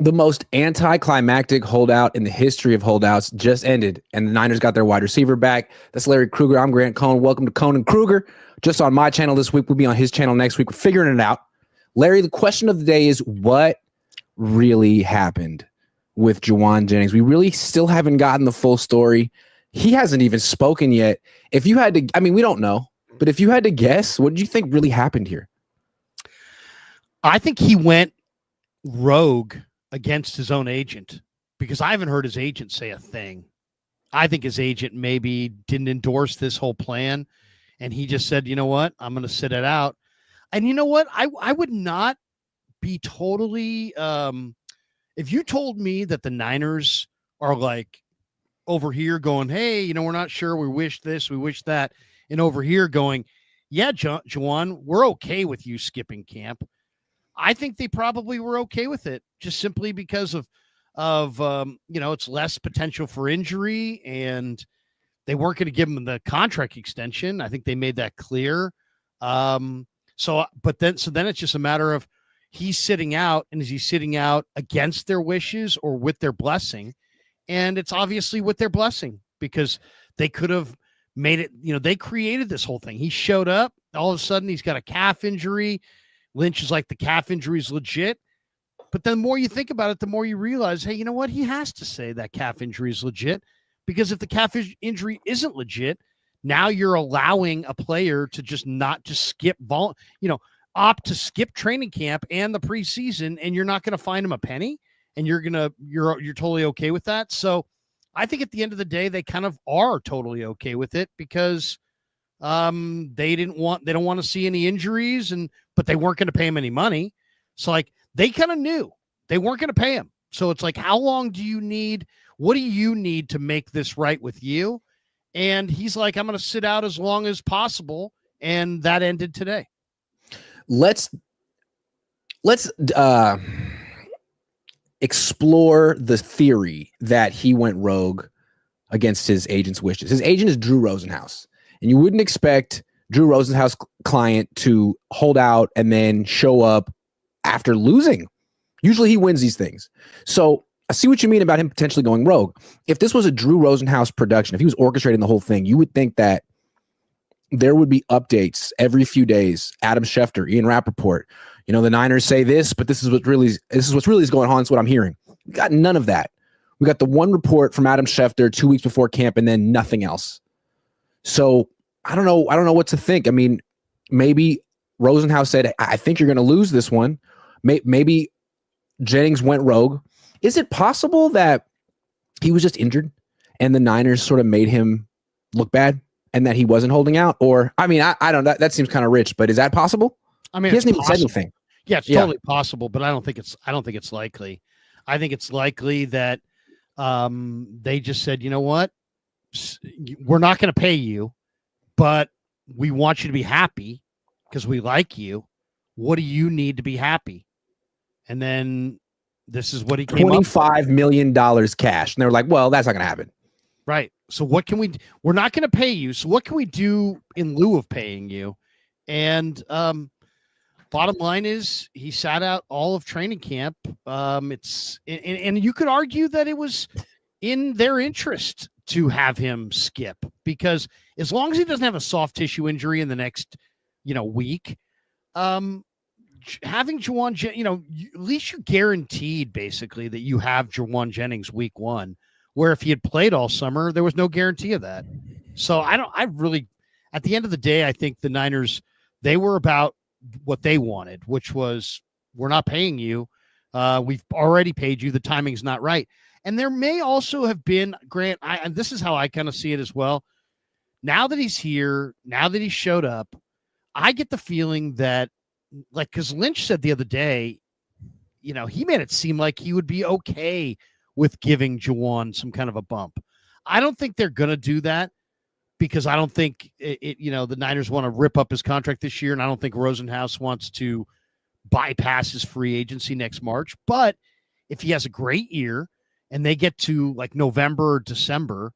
The most anticlimactic holdout in the history of holdouts just ended, and the Niners got their wide receiver back. That's Larry Krueger. I'm Grant Cohn. Welcome to Cohn and Krueger. Just on my channel this week. We'll be on his channel next week. We're figuring it out. Larry, the question of the day is, what really happened with Jauan Jennings? We really still haven't gotten the full story. He hasn't even spoken yet. If you had to, I mean, we don't know, but if you had to guess, what did you think really happened here? I think he went rogue against his own agent, because I haven't heard his agent say a thing. I think his agent maybe didn't endorse this whole plan, and he just said, you know what, I'm going to sit it out. And you know what, I would not be totally if you told me that the Niners are like over here going, hey, you know, we're not sure, we wish this, we wish that, and over here going, yeah, Jauan, we're okay with you skipping camp. I think they probably were okay with it, just simply because of you know, it's less potential for injury, and they weren't going to give him the contract extension. I think they made that clear. So then it's just a matter of he's sitting out, and is he sitting out against their wishes or with their blessing? And it's obviously with their blessing, because they could have made it, you know, they created this whole thing. He showed up, all of a sudden he's got a calf injury. Lynch is like, the calf injury is legit. But the more you think about it, the more you realize, hey, you know what? He has to say that calf injury is legit, because if the calf injury isn't legit, now you're allowing a player to just not just skip opt to skip training camp and the preseason, and you're not going to find him a penny, and you're totally okay with that. So I think at the end of the day, they kind of are totally okay with it, because they don't want to see any injuries, but they weren't going to pay him any money. So like, they kind of knew they weren't going to pay him. So it's like, how long do you need? What do you need to make this right with you? And he's like, I'm going to sit out as long as possible. And that ended today. Let's explore the theory that he went rogue against his agent's wishes. His agent is Drew Rosenhaus, and you wouldn't expect Drew Rosenhaus' client to hold out and then show up after losing. Usually he wins these things. So I see what you mean about him potentially going rogue. If this was a Drew Rosenhaus production, if he was orchestrating the whole thing, you would think that there would be updates every few days. Adam Schefter, Ian Rappaport, you know, the Niners say this, but this is what's really is going on. It's what I'm hearing. We got none of that. We got the one report from Adam Schefter 2 weeks before camp, and then nothing else. So I don't know what to think. I mean, maybe Rosenhaus said, I think you're going to lose this one. Maybe Jennings went rogue. Is it possible that he was just injured and the Niners sort of made him look bad and that he wasn't holding out? Or, I mean, I don't know. That seems kind of rich, but is that possible? I mean, he hasn't even said anything. Yeah, it's totally possible, but I don't think it's likely. I think it's likely that they just said, you know what? We're not going to pay you, but we want you to be happy because we like you. What do you need to be happy? And then this is what he came up with. $25 million cash. And they were like, well, that's not going to happen. Right. So what can we do? We're not going to pay you. So what can we do in lieu of paying you? And bottom line is he sat out all of training camp. And you could argue that it was in their interest to have him skip, because as long as he doesn't have a soft tissue injury in the next, week, having Jauan, at least you guaranteed basically that you have Jauan Jennings week 1, where if he had played all summer, there was no guarantee of that. So at the end of the day, I think the Niners, they were about what they wanted, which was, we're not paying you. We've already paid you. The timing's not right. And there may also have been, Grant, and this is how I kind of see it as well. Now that he's here, now that he showed up, I get the feeling that, like, because Lynch said the other day, he made it seem like he would be okay with giving Jauan some kind of a bump. I don't think they're going to do that, because I don't think the Niners want to rip up his contract this year. And I don't think Rosenhaus wants to bypass his free agency next March. But if he has a great year and they get to like November or December,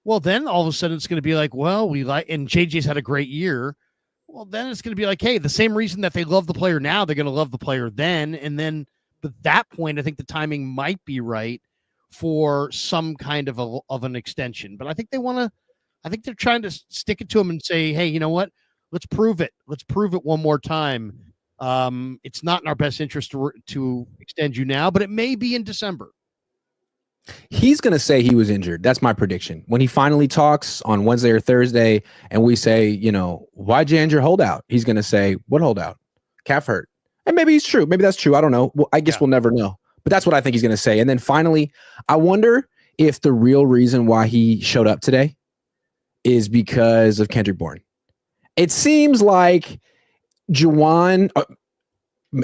well, then all of a sudden it's going to be like, well, and JJ's had a great year. Well, then it's going to be like, hey, the same reason that they love the player now, they're going to love the player then. And then at that point, I think the timing might be right for some kind of an extension. But I think they're trying to stick it to him and say, hey, you know what? Let's prove it. Let's prove it one more time. It's not in our best interest to extend you now, but it may be in December. He's going to say he was injured. That's my prediction. When he finally talks on Wednesday or Thursday and we say, why'd you end your holdout? He's going to say, what holdout? Calf hurt. And maybe he's true. Maybe that's true. I don't know. Well, I guess we'll never know. But that's what I think he's going to say. And then finally, I wonder if the real reason why he showed up today is because of Kendrick Bourne. It seems like Jauan,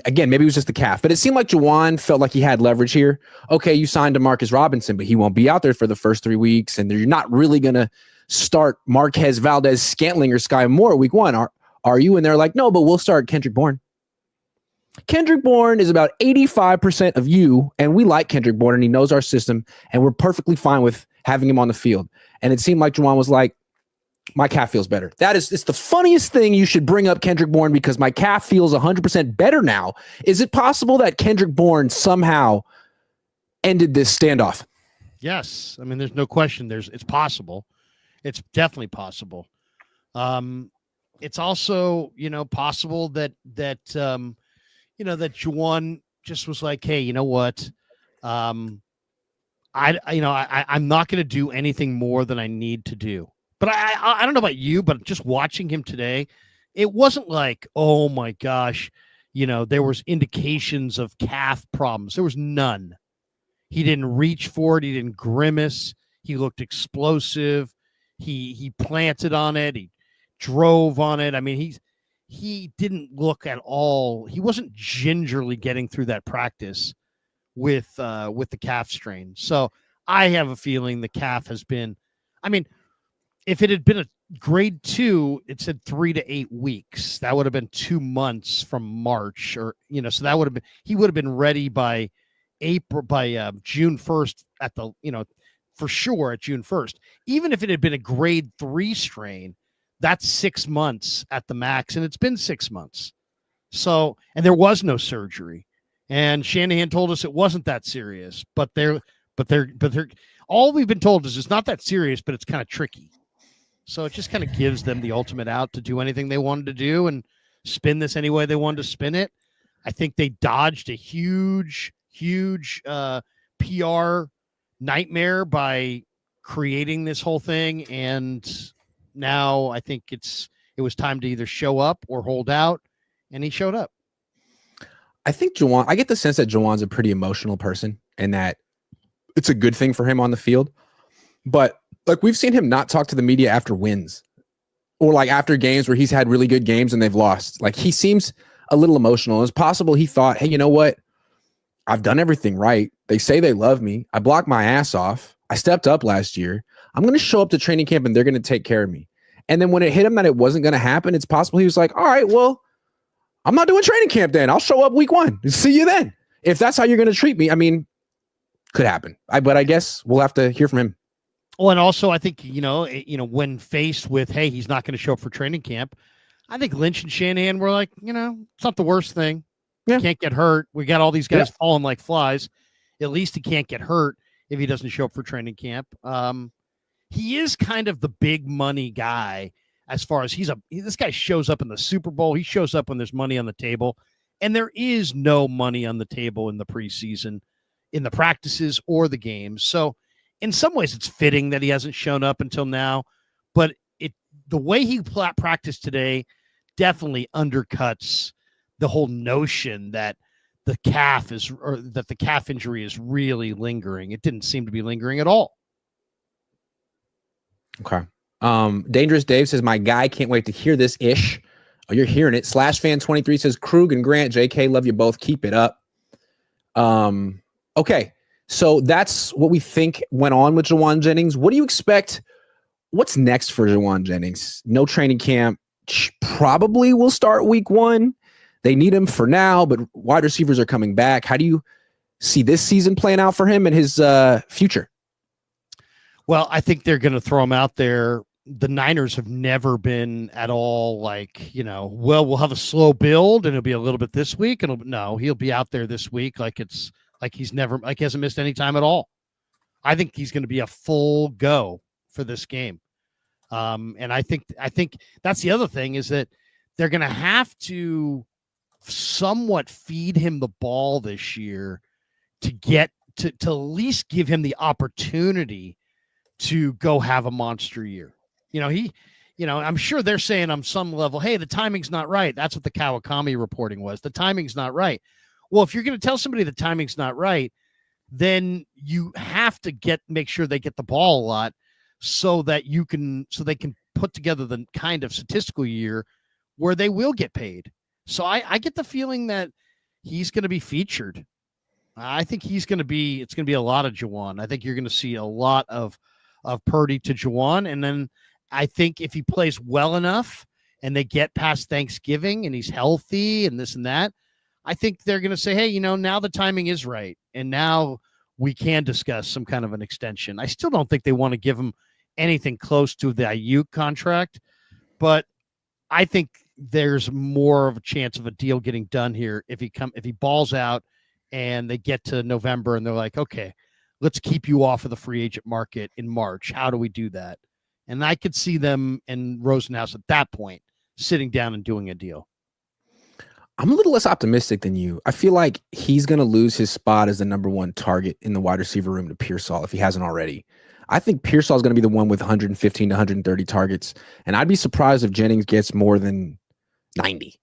again, maybe it was just the calf, but it seemed like Jauan felt like he had leverage here. Okay, you signed Demarcus Robinson, but he won't be out there for the first 3 weeks, and you're not really going to start Marquez Valdez-Scantling or Sky Moore week one, are you? And they're like, no, but we'll start Kendrick Bourne. Kendrick Bourne is about 85% of you, and we like Kendrick Bourne, and he knows our system, and we're perfectly fine with having him on the field. And it seemed like Jauan was like, my calf feels better. It's the funniest thing. You should bring up Kendrick Bourne because my calf feels 100% better now. Is it possible that Kendrick Bourne somehow ended this standoff? Yes. I mean, there's no question. It's possible. It's definitely possible. It's also, possible that Jauan just was like, hey, you know what? I'm not going to do anything more than I need to do. But I don't know about you, but just watching him today, it wasn't like, oh my gosh, there was indications of calf problems. There was none. He didn't reach for it. He didn't grimace. He looked explosive. He planted on it. He drove on it. I mean, he didn't look at all. He wasn't gingerly getting through that practice with the calf strain. So I have a feeling the calf has been, if it had been a grade 2, it said 3 to 8 weeks. That would have been 2 months from March, or so that would have been, he would have been ready by June 1st for sure at June 1st. Even if it had been a grade 3 strain, that's 6 months at the max, and it's been 6 months. So, and there was no surgery, and Shanahan told us it wasn't that serious. But they're all we've been told is it's not that serious, but it's kind of tricky. So it just kind of gives them the ultimate out to do anything they wanted to do and spin this any way they wanted to spin it. I think they dodged a huge PR nightmare by creating this whole thing. And now I think it was time to either show up or hold out. And he showed up. I think I get the sense that Jauan's a pretty emotional person and that it's a good thing for him on the field. But like, we've seen him not talk to the media after wins or like after games where he's had really good games and they've lost. Like, he seems a little emotional. It's possible he thought, hey, you know what? I've done everything right. They say they love me. I blocked my ass off. I stepped up last year. I'm going to show up to training camp and they're going to take care of me. And then when it hit him that it wasn't going to happen, it's possible he was like, all right, well, I'm not doing training camp then. I'll show up week 1. See you then. If that's how you're going to treat me, could happen. But I guess we'll have to hear from him. Oh, and also I think, when faced with, hey, he's not going to show up for training camp, I think Lynch and Shanahan were like, it's not the worst thing. Yeah. He can't get hurt. We got all these guys falling like flies. At least he can't get hurt if he doesn't show up for training camp. He is kind of the big money guy as far as this guy shows up in the Super Bowl. He shows up when there's money on the table, and there is no money on the table in the preseason, in the practices or the games. So in some ways it's fitting that he hasn't shown up until now, but the way he practiced today definitely undercuts the whole notion that the calf injury is really lingering. It didn't seem to be lingering at all. Okay. Dangerous Dave says, my guy, can't wait to hear this ish. Oh, you're hearing it. /fan23 says, Krug and Grant, JK, love you both. Keep it up. Okay. So that's what we think went on with Jauan Jennings. What do you expect? What's next for Jauan Jennings? No training camp. Probably will start week 1. They need him for now, but wide receivers are coming back. How do you see this season playing out for him and his future? Well, I think they're going to throw him out there the Niners have never been at all like, well, we'll have a slow build and it'll be a little bit this week. And no, he'll be out there this week. Like he hasn't missed any time at all. I think he's going to be a full go for this game. And I think that's the other thing is that they're going to have to somewhat feed him the ball this year to get to at least give him the opportunity to go have a monster year. I'm sure they're saying on some level, hey, the timing's not right. That's what the Kawakami reporting was. The timing's not right. Well, if you're going to tell somebody the timing's not right, then you have to make sure they get the ball a lot so they can put together the kind of statistical year where they will get paid. So I get the feeling that he's going to be featured. I think it's going to be a lot of Jauan. I think you're going to see a lot of Purdy to Jauan. And then I think if he plays well enough and they get past Thanksgiving and he's healthy and this and that, I think they're going to say, hey, now the timing is right. And now we can discuss some kind of an extension. I still don't think they want to give him anything close to the Ayuk contract, but I think there's more of a chance of a deal getting done here if he balls out and they get to November and they're like, okay, let's keep you off of the free agent market in March. How do we do that? And I could see them and Rosenhaus at that point sitting down and doing a deal. I'm a little less optimistic than you. I feel like he's going to lose his spot as the number one target in the wide receiver room to Pearsall if he hasn't already. I think Pearsall is going to be the one with 115 to 130 targets, and I'd be surprised if Jennings gets more than 90.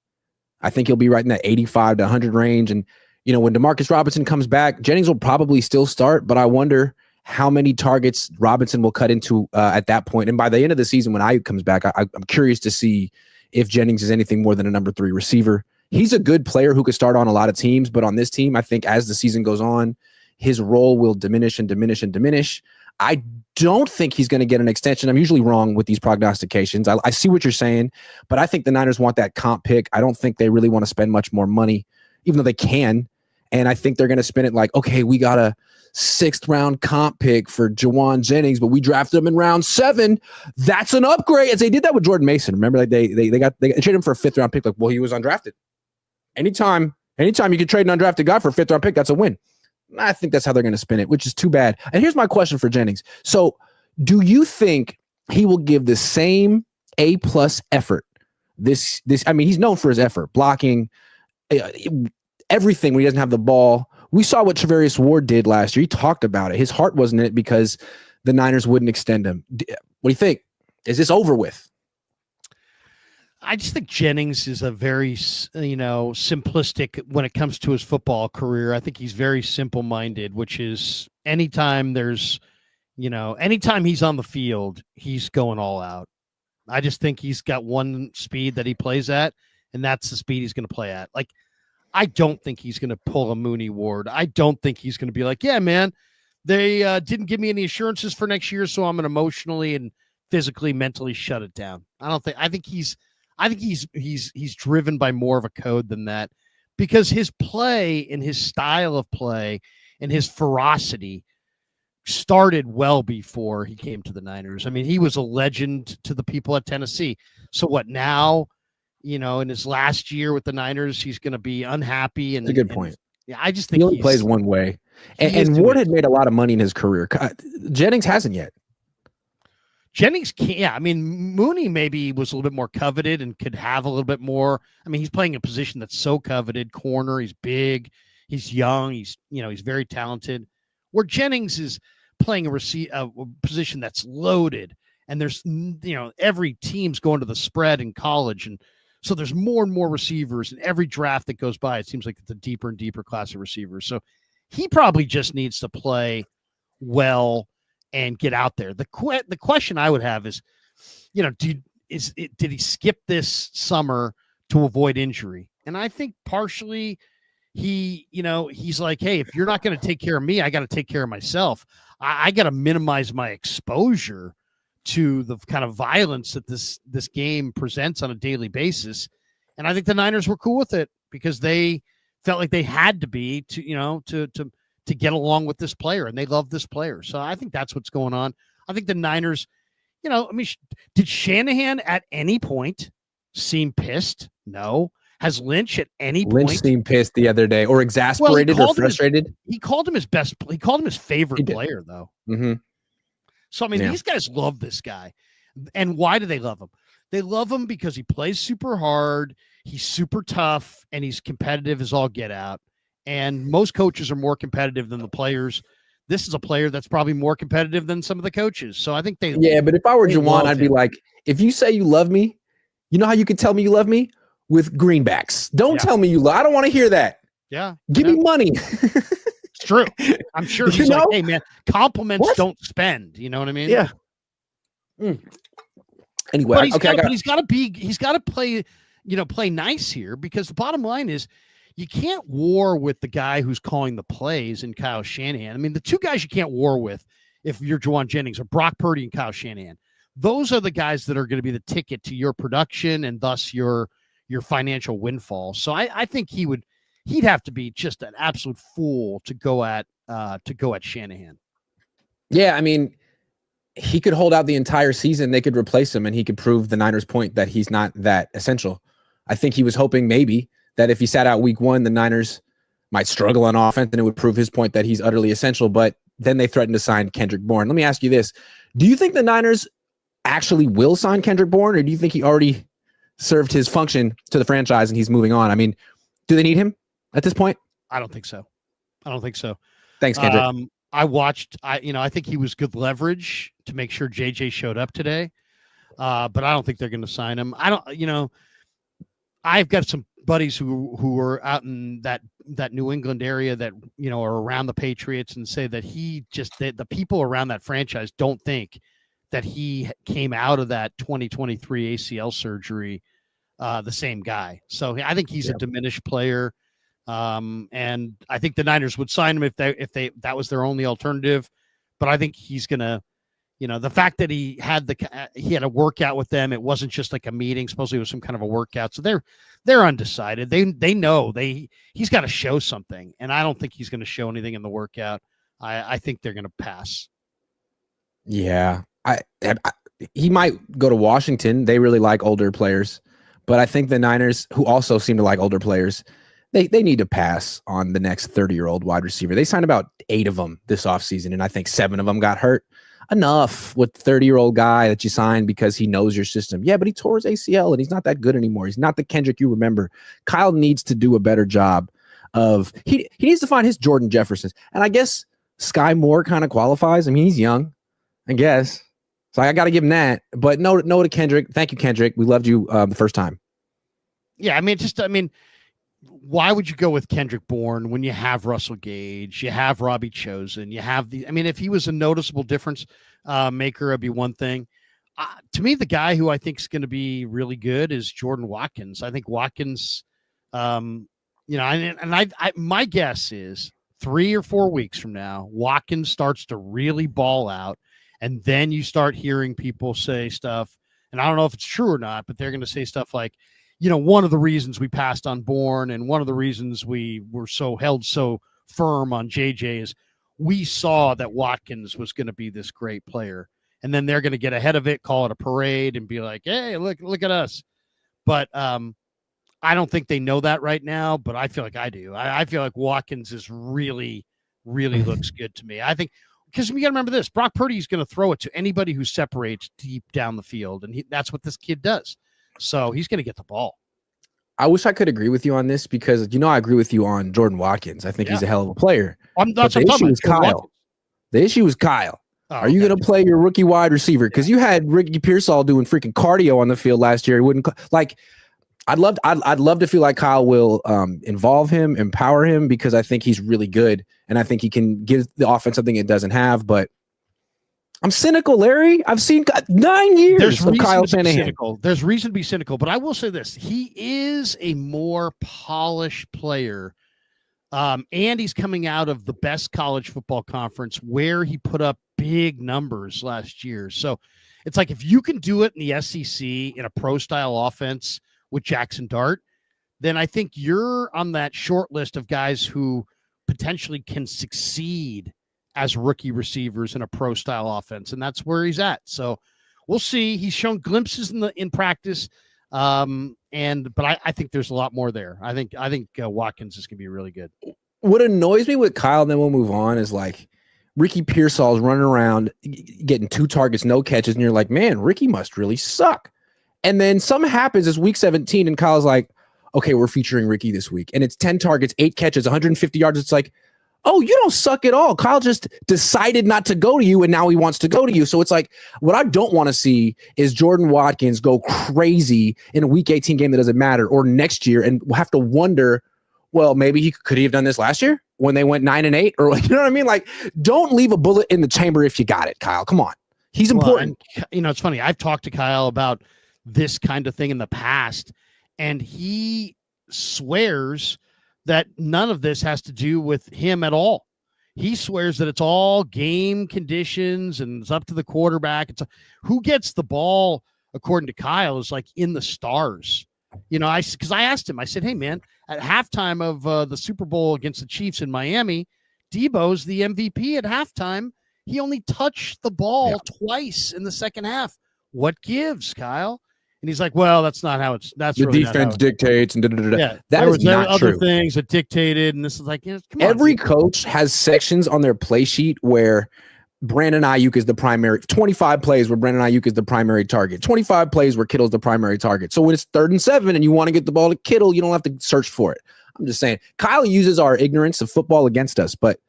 I think he'll be right in that 85 to 100 range. And, when Demarcus Robinson comes back, Jennings will probably still start, but I wonder how many targets Robinson will cut into at that point. And by the end of the season, when Ayuk comes back, I'm curious to see if Jennings is anything more than a number 3 receiver. He's a good player who could start on a lot of teams, but on this team, I think as the season goes on, his role will diminish and diminish and diminish. I don't think he's going to get an extension. I'm usually wrong with these prognostications. I see what you're saying, but I think the Niners want that comp pick. I don't think they really want to spend much more money, even though they can. And I think they're going to spend it like, okay, we got a 6th round comp pick for Jauan Jennings, but we drafted him in round 7. That's an upgrade. As they did that with Jordan Mason. Remember, like they traded him for a 5th round pick. Like, well, he was undrafted. Anytime you can trade an undrafted guy for a 5th round pick, that's a win. I think that's how they're going to spin it, which is too bad. And here's my question for Jennings. So do you think he will give the same A+ effort? He's known for his effort, blocking, everything when he doesn't have the ball. We saw what Charvarius Ward did last year. He talked about it. His heart wasn't in it because the Niners wouldn't extend him. What do you think? Is this over with? I just think Jennings is a very, simplistic when it comes to his football career. I think he's very simple-minded, which is anytime he's on the field, he's going all out. I just think he's got one speed that he plays at, and that's the speed he's going to play at. Like, I don't think he's going to pull a Mooney Ward. I don't think he's going to be like, yeah, man, they didn't give me any assurances for next year, so I'm going to emotionally and physically, mentally shut it down. I think he's driven by more of a code than that, because his play and his style of play and his ferocity started well before he came to the Niners. I mean, he was a legend to the people at Tennessee. So what now? In his last year with the Niners, he's going to be unhappy. And that's a good point. I just think he only plays one way. And Ward had made a lot of money in his career. Jennings hasn't yet. Jennings can't. Yeah, I mean, Mooney maybe was a little bit more coveted and could have a little bit more. I mean, he's playing a position that's so coveted. Corner, he's big, he's young, he's very talented. Where Jennings is playing a position that's loaded, and there's every team's going to the spread in college, and so there's more and more receivers. And every draft that goes by, it seems like it's a deeper and deeper class of receivers. So he probably just needs to play well and get out there. The question I would have is, did he skip this summer to avoid injury? And I think partially he's like, hey, if you're not going to take care of me, I got to take care of myself. I got to minimize my exposure to the kind of violence that this game presents on a daily basis. And I think the Niners were cool with it because they felt like they had to be to get along with this player, and they love this player. So I think that's what's going on. I think the Niners, I mean, did Shanahan at any point seem pissed? No. Has Lynch at any Lynch point seemed pissed the other day, or exasperated, or frustrated. He called him his best. He called him his favorite did. player, though. Mm-hmm. So I mean, these guys love this guy, and why do they love him? They love him because he plays super hard. He's super tough, and he's competitive as all get out. And most coaches are more competitive than the players. This is a player that's probably more competitive than some of the coaches. So I think they. Yeah, but if I were Jauan, I'd be like, if you say you love me, you know how you can tell me you love me? With greenbacks. Don't tell me you love. I don't want to hear that. Yeah. Give me money. It's true. I'm sure he's like, hey man, compliments don't spend. You know what I mean? Yeah. Anyway, but he's got to play, play nice here, because the bottom line is you can't war with the guy who's calling the plays in Kyle Shanahan. I mean, the two guys you can't war with if you're Jauan Jennings are Brock Purdy and Kyle Shanahan. Those are the guys that are going to be the ticket to your production and thus your financial windfall. So I think he'd have to be just an absolute fool to go at Shanahan. Yeah, I mean, he could hold out the entire season. They could replace him, and he could prove the Niners' point that he's not that essential. I think he was hoping maybe that if he sat out week 1, the Niners might struggle on offense, and it would prove his point that he's utterly essential. But then they threatened to sign Kendrick Bourne. Let me ask you this: do you think the Niners actually will sign Kendrick Bourne, or do you think he already served his function to the franchise and he's moving on? I mean, do they need him at this point? I don't think so. Thanks, Kendrick. I think he was good leverage to make sure JJ showed up today. But I don't think they're going to sign him. I've got some buddies who are out in that New England area that, are around the Patriots, and say that the people around that franchise don't think that he came out of that 2023 ACL surgery the same guy. So I think he's a diminished player. And I think the Niners would sign him if that was their only alternative. But I think he's gonna, the fact that he had a workout with them, it wasn't just like a meeting. Supposedly it was some kind of a workout. So they're undecided. They know he's got to show something, and I don't think he's going to show anything in the workout. I think they're going to pass. Yeah, he might go to Washington. They really like older players, but I think the Niners, who also seem to like older players, they need to pass on the next 30-year-old wide receiver. They signed about 8 of them this offseason, and I think 7 of them got hurt. Enough with 30-year-old guy that you signed because he knows your system. Yeah, but he tore his ACL, and he's not that good anymore. He's not the Kendrick you remember. Kyle needs to do a better job of he needs to find his Jordan Jeffersons. And I guess Sky Moore kind of qualifies. I mean, he's young, I guess. So I got to give him that. But no to Kendrick. Thank you, Kendrick. We loved you the first time. Yeah, I mean, why would you go with Kendrick Bourne when you have Russell Gage, you have Robbie Chosen, you have if he was a noticeable difference maker, it'd be one thing. To me, the guy who I think is going to be really good is Jordan Watkins. I think Watkins, my guess is 3 or 4 weeks from now, Watkins starts to really ball out, and then you start hearing people say stuff, and I don't know if it's true or not, but they're going to say stuff like, one of the reasons we passed on Bourne and one of the reasons we were held so firm on JJ is we saw that Watkins was going to be this great player. And then they're going to get ahead of it, call it a parade, and be like, hey, look at us. But I don't think they know that right now, but I feel like I do. I feel like Watkins is really, really looks good to me. I think because you got to remember this, Brock Purdy is going to throw it to anybody who separates deep down the field, and that's what this kid does. So he's going to get the ball. I wish I could agree with you on this because, I agree with you on Jordan Watkins. I think he's a hell of a player. The issue is Kyle. The issue is Kyle. Oh, are you going to play your rookie wide receiver? Because you had Ricky Pearsall doing freaking cardio on the field last year. He wouldn't I'd love to feel like Kyle will involve him, empower him, because I think he's really good. And I think he can give the offense something it doesn't have, but I'm cynical, Larry. I've seen 9 years of Kyle Shanahan. There's reason to be cynical, but I will say this. He is a more polished player, and he's coming out of the best college football conference where he put up big numbers last year. So it's like if you can do it in the SEC in a pro-style offense with Jackson Dart, then I think you're on that short list of guys who potentially can succeed as rookie receivers in a pro-style offense, and that's where he's at. So we'll see. He's shown glimpses in practice. But I think there's a lot more there. I think Watkins is going to be really good. What annoys me with Kyle, and then we'll move on, is like Ricky Pearsall's running around getting 2 targets, no catches, and you're like, man, Ricky must really suck. And then something happens. It's week 17, and Kyle's like, okay, we're featuring Ricky this week, and it's 10 targets, 8 catches, 150 yards. It's like, oh, you don't suck at all. Kyle just decided not to go to you, and now he wants to go to you. So it's like, what I don't want to see is Jordan Watkins go crazy in a week 18 game that doesn't matter, or next year, and we'll have to wonder, well, maybe could he have done this last year when they went 9-8, or you know what I mean? Like, don't leave a bullet in the chamber if you got it, Kyle. Come on, he's important. And, it's funny. I've talked to Kyle about this kind of thing in the past, and he swears that none of this has to do with him at all. He swears that it's all game conditions and it's up to the quarterback. Who gets the ball, according to Kyle, is like in the stars. Because I asked him, I said, hey, man, at halftime of the Super Bowl against the Chiefs in Miami, Debo's the MVP at halftime. He only touched the ball twice in the second half. What gives, Kyle? And he's like, well, that's not how that's the really defense dictates. And yeah, that is not other true. Things that dictated. And this is like, come on, every coach has sections on their play sheet where Brandon Ayuk is the primary, 25 plays where Brandon Ayuk is the primary target, 25 plays where Kittle's the primary target. So when it's 3rd and 7 and you want to get the ball to Kittle, you don't have to search for it. I'm just saying, Kyle uses our ignorance of football against us, but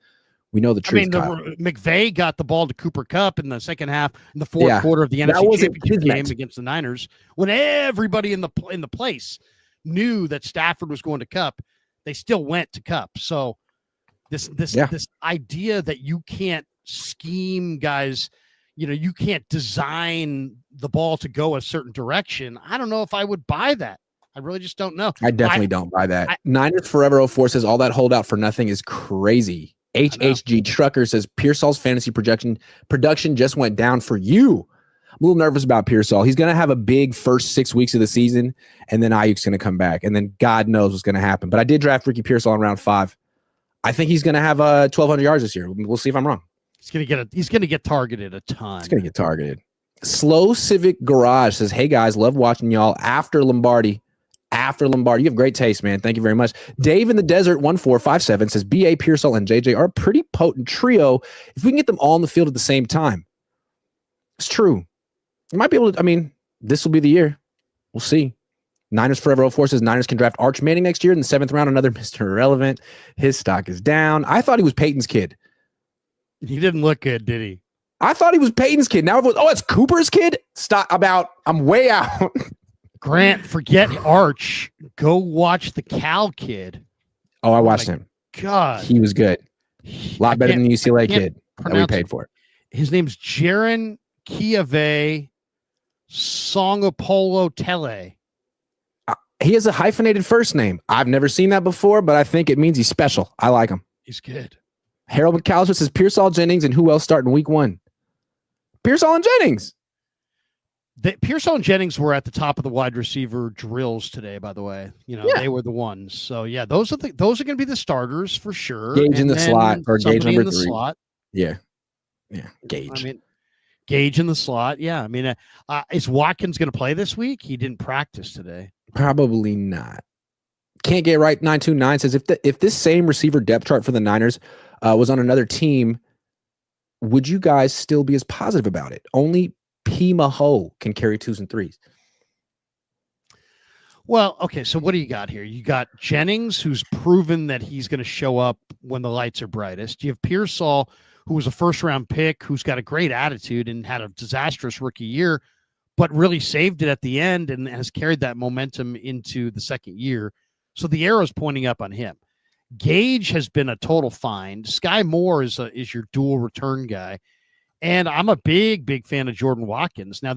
we know the truth. McVay got the ball to Cooper Kupp in the second half, in the fourth quarter of the NFC Championship game against the Niners, when everybody in the place knew that Stafford was going to Kupp. They still went to Kupp. So this idea that you can't scheme guys, you can't design the ball to go a certain direction. I don't know if I would buy that. I really just don't know. I definitely don't buy that. Niners Forever 04 says all that holdout for nothing is crazy. HHG Trucker says Pearsall's fantasy production just went down for you. I'm a little nervous about Pearsall. He's going to have a big first 6 weeks of the season, and then Ayuk's going to come back, and then God knows what's going to happen. But I did draft Ricky Pearsall in round 5. I think he's going to have 1,200 yards this year. We'll see if I'm wrong. He's going to get targeted a ton. He's going to get targeted. Slow Civic Garage says, hey guys, love watching y'all after Lombardi. You have great taste, man. Thank you very much. Dave in the Desert 1457 says BA, Pearsall, and JJ are a pretty potent trio if we can get them all in the field at the same time. It's true. You might be able to, this will be the year. We'll see. Niners Forever 04 says Niners can draft Arch Manning next year in the 7th round. Another Mr. Irrelevant. His stock is down. I thought he was Peyton's kid. He didn't look good, did he? I thought he was Peyton's kid. Now it's Cooper's kid? I'm way out. Grant, forget Arch. Go watch the Cal kid. Oh, I watched him. God. He was good. A lot better than the UCLA kid that we paid for. His name's Jaron Kiave Songapolo Tele. He has a hyphenated first name. I've never seen that before, but I think it means he's special. I like him. He's good. Harold McAllister says Pearsall, Jennings, and who else starting week 1? Pearsall and Jennings. Pearsall and Jennings were at the top of the wide receiver drills today, by the way. They were the ones. So, those are going to be the starters for sure. Gage in the slot, or Gage number 3. Slot. Yeah. Gage. Gage in the slot. Yeah. Is Watkins going to play this week? He didn't practice today. Probably not. Can't get right. 929 says if this same receiver depth chart for the Niners was on another team, would you guys still be as positive about it? Only P. Maho can carry 2s and 3s. Well, okay, so what do you got here? You got Jennings, who's proven that he's going to show up when the lights are brightest. You have Pearsall, who was a first-round pick, who's got a great attitude and had a disastrous rookie year, but really saved it at the end and has carried that momentum into the second year. So the arrow's pointing up on him. Gage has been a total find. Sky Moore is your dual return guy. And I'm a big fan of Jordan Watkins. Now,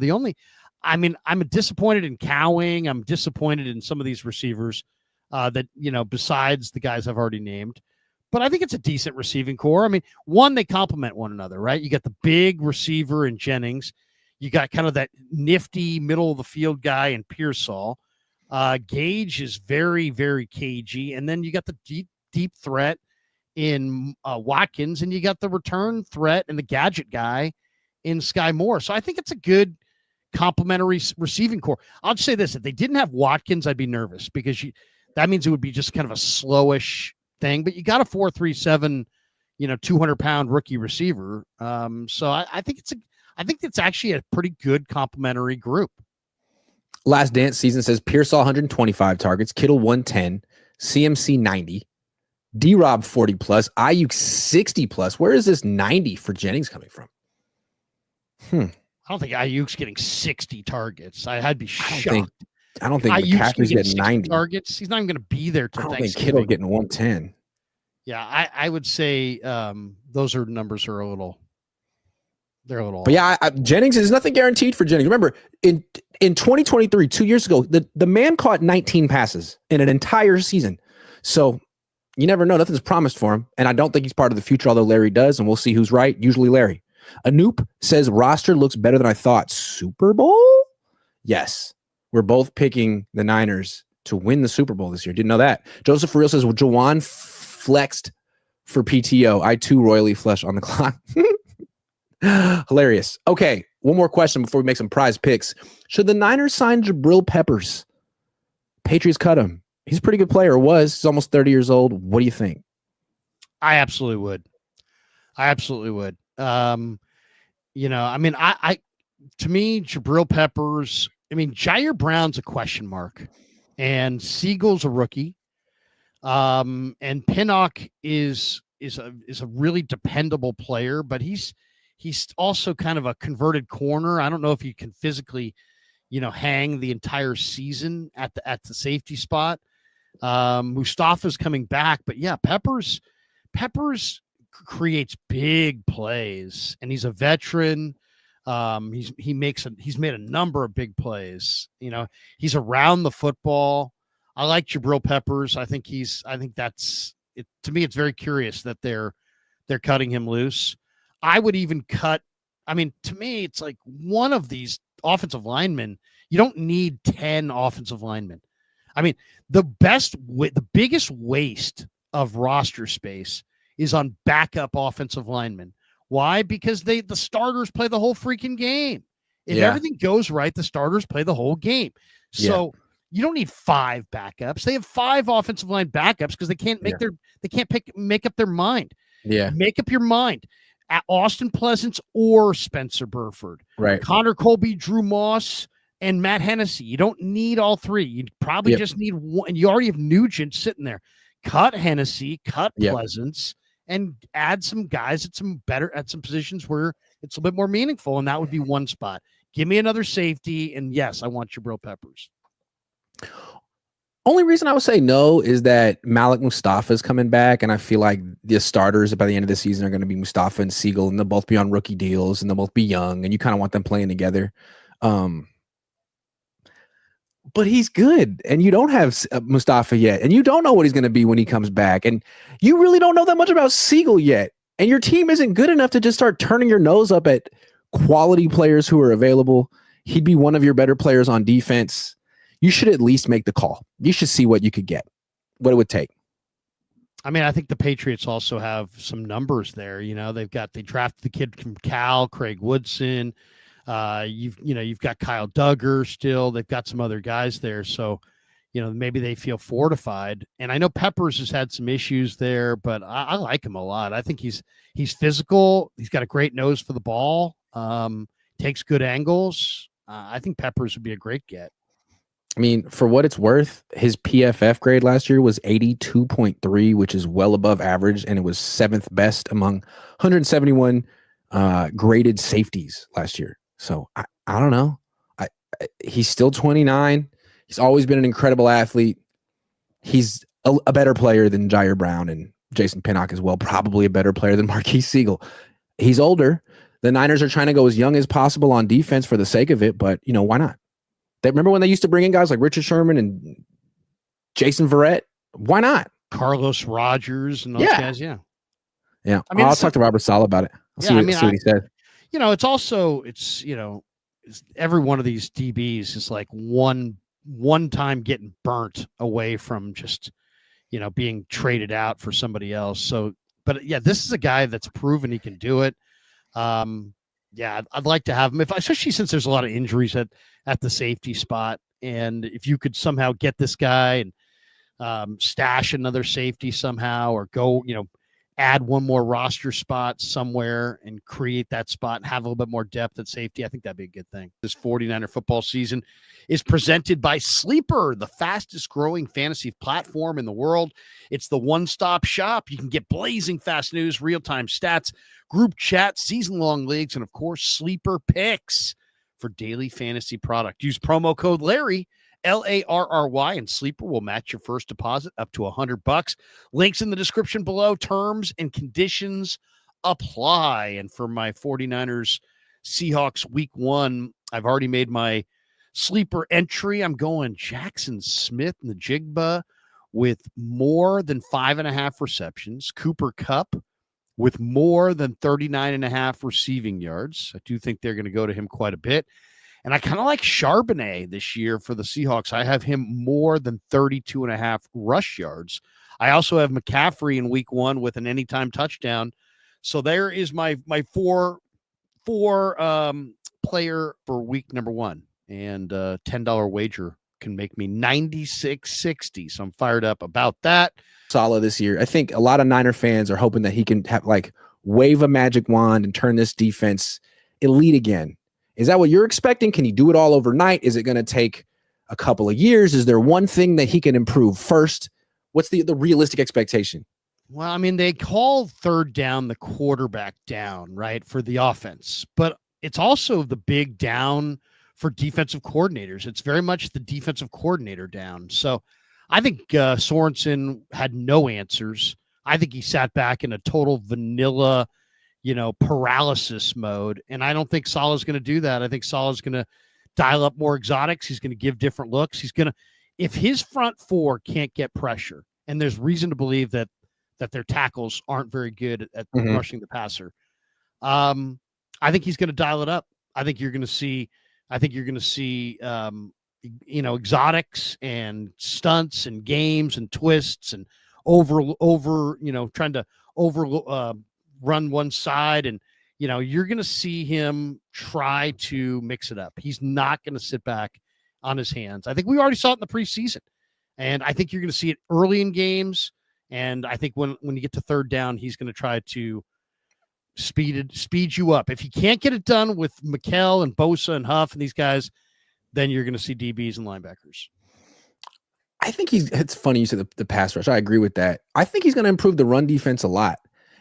I'm disappointed in Cowing. I'm disappointed in some of these receivers that, besides the guys I've already named. But I think it's a decent receiving core. They complement one another, right? You got the big receiver in Jennings. You got kind of that nifty middle of the field guy in Pearsall. Gage is very, very cagey. And then you got the deep threat in Watkins, and you got the return threat and the gadget guy in Sky Moore. So I think it's a good complementary receiving core. I'll just say this: if they didn't have Watkins, I'd be nervous because that means it would be just kind of a slowish thing. But you got a 4.37, 200-pound rookie receiver. So I think it's actually a pretty good complementary group. Last Dance season says Pearsall 125 targets, Kittle 110, CMC 90, D-Rob 40 plus, Ayuk 60 plus. Where is this 90 for Jennings coming from? I don't think Ayuk's getting 60 targets. I'd be shocked. I don't think McCaffrey's getting 90 targets. He's not even going to be there. I don't think Kittle getting 110. Yeah, I would say those numbers are a little. They're a little. But yeah, Jennings is nothing guaranteed for Jennings. Remember, in 2023, 2 years ago, the man caught 19 passes in an entire season. So you never know. Nothing's promised for him. And I don't think he's part of the future, although Larry does. And we'll see who's right. Usually Larry. Anoop says roster looks better than I thought. Super Bowl? Yes. We're both picking the Niners to win the Super Bowl this year. Didn't know that. Joseph for real says, well, Jauan flexed for PTO. I too royally flesh on the clock. Hilarious. Okay, one more question before we make some prize picks. Should the Niners sign Jabrill Peppers? Patriots cut him. He's a pretty good player. Was. He's almost 30 years old. What do you think? I absolutely would. To me, Jabrill Peppers, Jair Brown's a question mark and Siegel's a rookie. And Pinnock is a really dependable player, but he's also kind of a converted corner. I don't know if you can physically, hang the entire season at the safety spot. Mustafa's coming back, but yeah, Peppers creates big plays, and he's a veteran. He's made a number of big plays. He's around the football. I like Jabrill Peppers. I think that's it. To me, it's very curious that they're cutting him loose. I would even cut. To me, it's like one of these offensive linemen. You don't need 10 offensive linemen. The biggest waste of roster space is on backup offensive linemen. Why? Because the starters play the whole freaking game. If everything goes right, the starters play the whole game. So you don't need 5 backups. They have 5 offensive line backups because they can't make up their mind. Yeah. Make up your mind. At Austin Pleasance or Spencer Burford. Right. Connor Colby, Drew Moss, and Matt Hennessy. You don't need all 3. You probably just need one. And you already have Nugent sitting there. Cut Hennessy, cut Pleasance, and add some guys at some positions where it's a bit more meaningful, and that would be one spot. Give me another safety, and yes, I want Jabrill Peppers. Only reason I would say no is that Malik Mustafa is coming back, and I feel like the starters by the end of the season are going to be Mustafa and Siegel, and they'll both be on rookie deals, and they'll both be young, and you kind of want them playing together. But he's good, and you don't have Mustafa yet, and you don't know what he's going to be when he comes back, and you really don't know that much about Siegel yet, and your team isn't good enough to just start turning your nose up at quality players who are available. He'd be one of your better players on defense. You should at least make the call. You should see what you could get, what it would take. I think the Patriots also have some numbers there. They drafted the kid from Cal, Craig Woodson. You've got Kyle Duggar still. They've got some other guys there. So, maybe they feel fortified. And I know Peppers has had some issues there, but I like him a lot. I think he's physical. He's got a great nose for the ball. Takes good angles. I think Peppers would be a great get. For what it's worth, his PFF grade last year was 82.3, which is well above average, and it was 7th best among 171 graded safeties last year. So I don't know. He's still 29. He's always been an incredible athlete. He's a better player than Jair Brown and Jason Pinnock as well. Probably a better player than Marquise Siegel. He's older. The Niners are trying to go as young as possible on defense for the sake of it, but why not? Remember when they used to bring in guys like Richard Sherman and Jason Verrett? Why not? Carlos Rogers and those guys, yeah. I'll talk to Robert Saleh about it. See what he says. It's every one of these DBs is like one time getting burnt away from just, being traded out for somebody else. So, but yeah, this is a guy that's proven he can do it. Yeah, I'd like to have him, especially since there's a lot of injuries at the safety spot. And if you could somehow get this guy and stash another safety somehow, or go, add one more roster spot somewhere and create that spot and have a little bit more depth at safety, I think that'd be a good thing. This 49er football season is presented by Sleeper, the fastest growing fantasy platform in the world. It's the one-stop shop. You can get blazing fast news, real-time stats, group chats, season-long leagues, and of course, Sleeper picks for daily fantasy product. Use promo code Larry, Larry, and Sleeper will match your first deposit up to $100. Links in the description below. Terms and conditions apply. And for my 49ers Seahawks week 1, I've already made my sleeper entry. I'm going Jackson Smith and the Jigba with more than 5.5 receptions. Cooper Kupp with more than 39.5 receiving yards. I do think they're going to go to him quite a bit. And I kind of like Charbonnet this year for the Seahawks. I have him more than 32.5 rush yards. I also have McCaffrey in week 1 with an anytime touchdown. So there is my four player for week number 1. And $10 wager can make me 96.60. So I'm fired up about that. Saleh this year. I think a lot of Niner fans are hoping that he can have wave a magic wand and turn this defense elite again. Is that what you're expecting? Can he do it all overnight? Is it going to take a couple of years? Is there one thing that he can improve first? What's the realistic expectation? Well, I mean, they call third down the quarterback down, right, for the offense. But it's also the big down for defensive coordinators. It's very much the defensive coordinator down. So I think Sorensen had no answers. I think he sat back in a total vanilla paralysis mode. And I don't think Saleh's going to do that. I think Saleh's going to dial up more exotics. He's going to give different looks. If his front four can't get pressure, and there's reason to believe that their tackles aren't very good at rushing the passer, I think he's going to dial it up. I think you're going to see exotics and stunts and games and twists and trying to run one side, and you're going to see him try to mix it up. He's not going to sit back on his hands. I think we already saw it in the preseason, and I think you're going to see it early in games. And I think when you get to third down, he's going to try to speed you up. If he can't get it done with McKell and Bosa and Huff and these guys, then you're going to see DBs and linebackers. I think it's funny you said the pass rush. I agree with that. I think he's going to improve the run defense a lot.